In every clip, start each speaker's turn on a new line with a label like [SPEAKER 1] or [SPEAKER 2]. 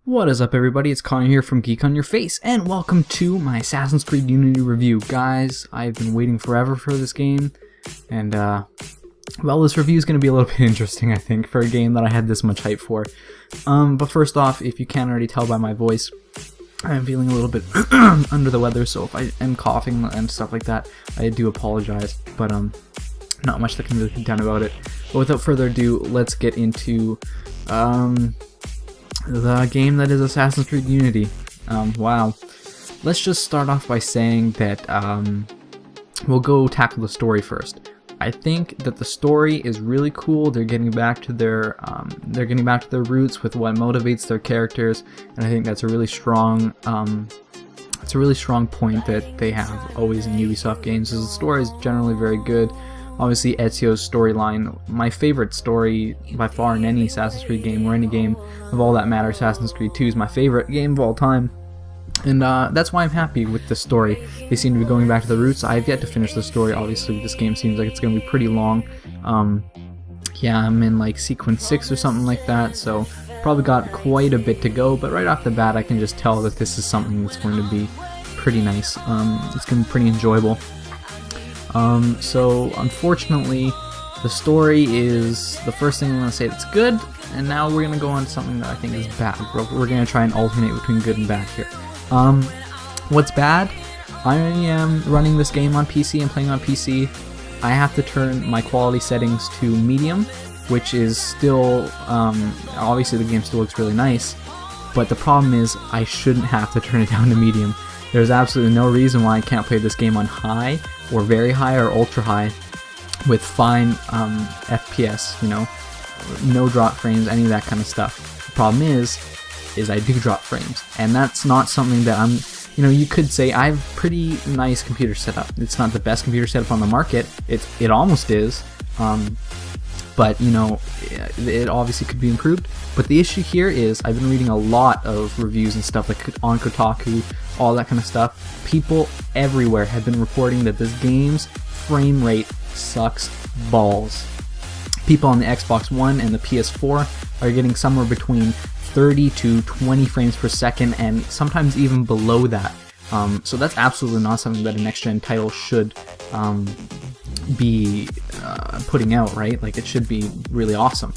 [SPEAKER 1] What is up, everybody? It's Connor here from Geek on Your Face, and welcome to my Assassin's Creed Unity review. Guys, I've been waiting forever for this game, and well, this review is going to be a little bit interesting, I think, for a game that I had this much hype for. But first off, if you can't already tell by my voice, I'm feeling a little bit under the weather, so if I am coughing and stuff like that, I do apologize, but not much that can really be done about it. But without further ado, let's get into the game that is Assassin's Creed Unity. Wow. Let's just start off by saying that we'll go tackle the story first. I think that the story is really cool. They're getting back to their roots with what motivates their characters, and I think that's a really strong point that they have always in Ubisoft games. Is the story is generally very good. Obviously, Ezio's storyline, my favorite story by far in any Assassin's Creed game, or any game of all that matter. Assassin's Creed 2 is my favorite game of all time, and that's why I'm happy with the story. They seem to be going back to the roots. I have yet to finish the story. Obviously, this game seems like it's going to be pretty long. Yeah, I'm in like sequence 6 or something like that, so probably got quite a bit to go, but right off the bat I can just tell that this is something that's going to be pretty nice. It's going to be pretty enjoyable. So unfortunately, the story is the first thing I'm going to say that's good, and now we're going to go on to something that I think is bad. We're going to try and alternate between good and bad here. What's bad? I am running this game on PC and playing on PC. I have to turn my quality settings to medium, which is still, obviously the game still looks really nice, but the problem is I shouldn't have to turn it down to medium. There's absolutely no reason why I can't play this game on high, or very high, or ultra high, with fine FPS, you know, no drop frames, any of that kind of stuff. The problem is I do drop frames, and that's not something that you could say I have pretty nice computer setup. It's not the best computer setup on the market. It almost is, but you know, it obviously could be improved. But the issue here is I've been reading a lot of reviews and stuff like on Kotaku, all that kind of stuff. People everywhere have been reporting that this game's frame rate sucks balls. People on the Xbox One and the PS4 are getting somewhere between 30 to 20 frames per second, and sometimes even below that. So that's absolutely not something that a next-gen title should be putting out, right? Like, it should be really awesome.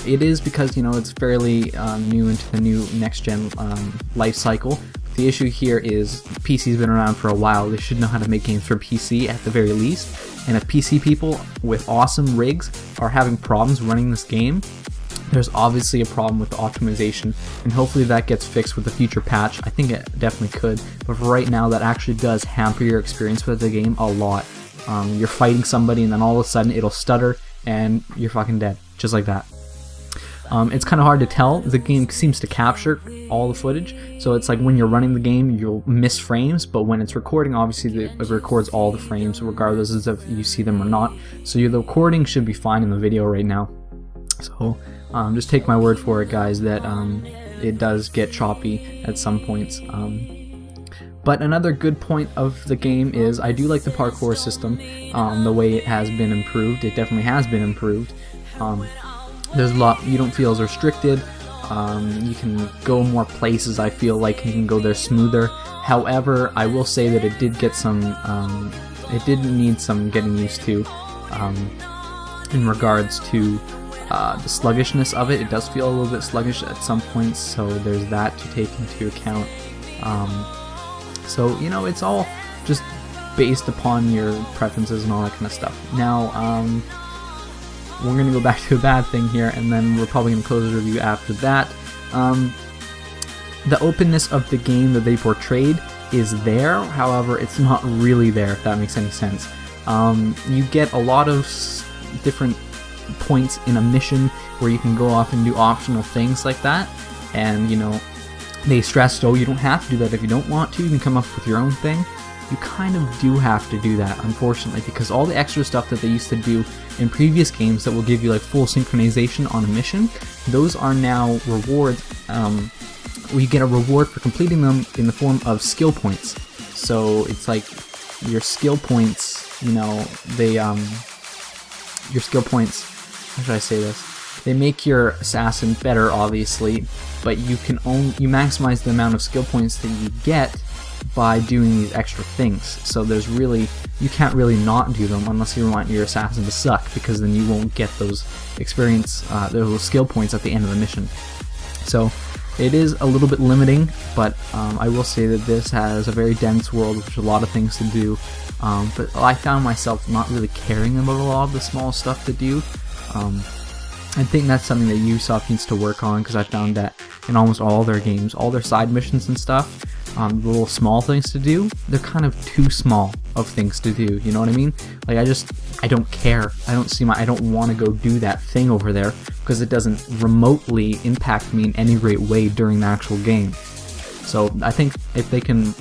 [SPEAKER 1] It is because, you know, it's fairly new into the new next-gen life cycle. The issue here is PC's been around for a while. They should know how to make games for PC at the very least. And if PC people with awesome rigs are having problems running this game, there's obviously a problem with the optimization, and hopefully that gets fixed with a future patch. I think it definitely could, but for right now that actually does hamper your experience with the game a lot. You're fighting somebody and then all of a sudden it'll stutter and you're fucking dead, just like that. It's kind of hard to tell. The game seems to capture all the footage, so it's like when you're running the game you'll miss frames, but when it's recording, obviously it records all the frames regardless of if you see them or not. So the recording should be fine in the video right now. So just take my word for it, guys, that it does get choppy at some points. But another good point of the game is I do like the parkour system, the way it has been improved. It definitely has been improved. There's a lot, you don't feel as restricted. You can go more places, I feel like you can go there smoother. However, I will say that it did get some, it did need some getting used to in regards to the sluggishness of it. It does feel a little bit sluggish at some points, so there's that to take into account. So, you know, it's all just based upon your preferences and all that kind of stuff. Now, we're going to go back to a bad thing here, and then we're probably going to close the review after that. The openness of the game that they portrayed is there, however, it's not really there, if that makes any sense. You get a lot of different points in a mission where you can go off and do optional things like that, and you know, they stressed, oh, you don't have to do that if you don't want to, you can come up with your own thing. You kind of do have to do that, unfortunately, because all the extra stuff that they used to do in previous games that will give you like full synchronization on a mission, those are now rewards. You get a reward for completing them in the form of skill points. So it's like your skill points, you know, they your skill points, how should I say this? They make your assassin better, obviously, but you maximize the amount of skill points that you get by doing these extra things. So you can't really not do them unless you want your assassin to suck, because then you won't get those those skill points at the end of the mission. So it is a little bit limiting, but I will say that this has a very dense world with a lot of things to do. But I found myself not really caring about a lot of the small stuff to do. I think that's something that Ubisoft needs to work on, because I found that in almost all their games, all their side missions and stuff, the little small things to do, they're kind of too small of things to do, you know what I mean? Like, I don't care. I don't want to go do that thing over there, because it doesn't remotely impact me in any great way during the actual game. So I think if they can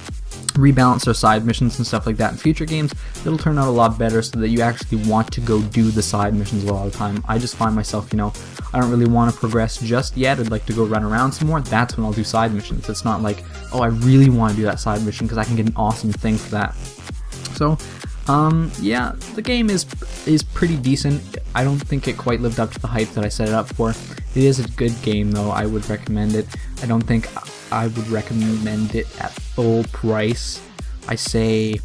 [SPEAKER 1] rebalance their side missions and stuff like that in future games, it'll turn out a lot better, so that you actually want to go do the side missions a lot of the time. I just find myself, I don't really want to progress just yet. I'd like to go run around some more. That's when I'll do side missions. It's not like, oh, I really want to do that side mission because I can get an awesome thing for that. So yeah, the game is pretty decent. I don't think it quite lived up to the hype that I set it up for. It is a good game though. I would recommend it. I don't think I would recommend it at full price. I'd say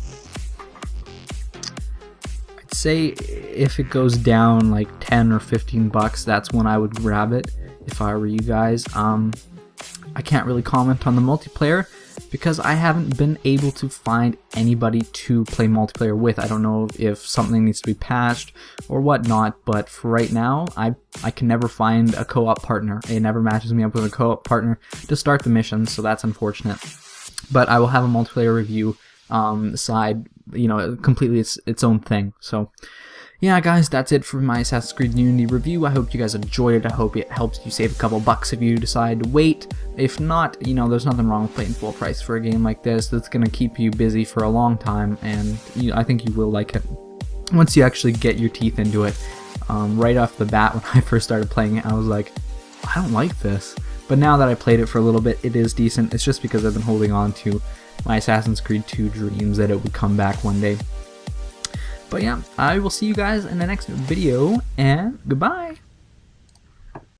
[SPEAKER 1] if it goes down like 10 or 15 bucks, that's when I would grab it if I were you guys. I can't really comment on the multiplayer because I haven't been able to find anybody to play multiplayer with. I don't know if something needs to be patched or whatnot, but for right now, I can never find a co-op partner. It never matches me up with a co-op partner to start the missions, so that's unfortunate. But I will have a multiplayer review side, completely its own thing. So yeah, guys, that's it for my Assassin's Creed Unity review. I hope you guys enjoyed it. I hope it helps you save a couple bucks if you decide to wait. If not, there's nothing wrong with paying full price for a game like this. That's going to keep you busy for a long time, and I think you will like it once you actually get your teeth into it. Right off the bat, when I first started playing it, I was like, I don't like this. But now that I played it for a little bit, it is decent. It's just because I've been holding on to my Assassin's Creed 2 dreams that it would come back one day. But yeah, I will see you guys in the next video, and goodbye!